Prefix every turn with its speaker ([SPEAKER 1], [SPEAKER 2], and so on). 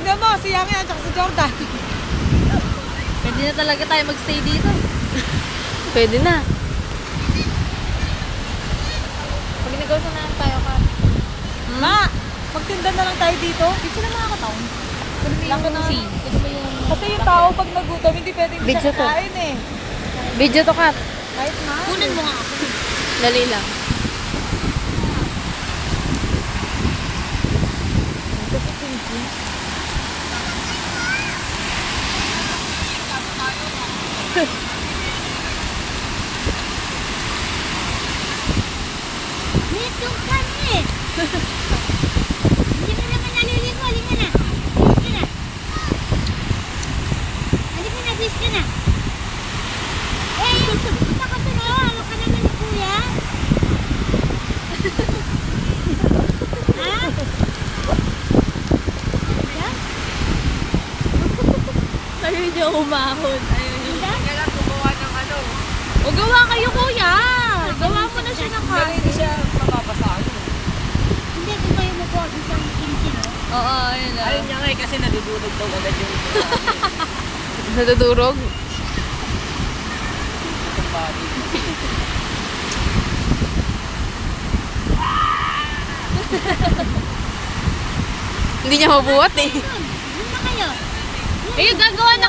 [SPEAKER 1] Tingnan mo, si Yang at saka si Jordan.
[SPEAKER 2] Pwede na talaga tayo magstay dito.
[SPEAKER 3] Pwede na.
[SPEAKER 2] Pag nag-usa na lang tayo ka.
[SPEAKER 1] Ma, magtinda na lang tayo dito.
[SPEAKER 2] Picture na mga katawang.
[SPEAKER 1] Lang ka na.
[SPEAKER 2] Pwede ba yung...
[SPEAKER 1] Kasi yung tao pag nagutom, hindi pwedeng
[SPEAKER 3] Video
[SPEAKER 1] siya
[SPEAKER 3] to.
[SPEAKER 1] kain eh.
[SPEAKER 3] Video to, Kat.
[SPEAKER 1] Kahit na.
[SPEAKER 2] Kunan mo nga ako.
[SPEAKER 3] Dali lang.
[SPEAKER 2] Dito kami! Hindi ka naman naliligo. Halika na. Bis ka na. Halika na, bis ka na. Eh, yung pupunta ka to, no? Hawak ka naman ni Kuya. Ha? Diba?
[SPEAKER 3] Ayaw niya umahon.
[SPEAKER 2] Diba?
[SPEAKER 1] Kailan gumawa ng ano?
[SPEAKER 3] O gawa kayo, kuya. Gawa mo na siya ng
[SPEAKER 1] Pero hindi siya mapapasa.
[SPEAKER 2] Hindi, kung kayo mag-order isang kimchi, no?
[SPEAKER 3] Oo, ayun na.
[SPEAKER 1] Ayun niya nga eh, kasi nadudurog daw agad yung
[SPEAKER 3] Nadudurog.
[SPEAKER 1] body.
[SPEAKER 3] Hindi niya mabuhat eh.
[SPEAKER 2] Doon na kayo.
[SPEAKER 3] Eh, gagawa na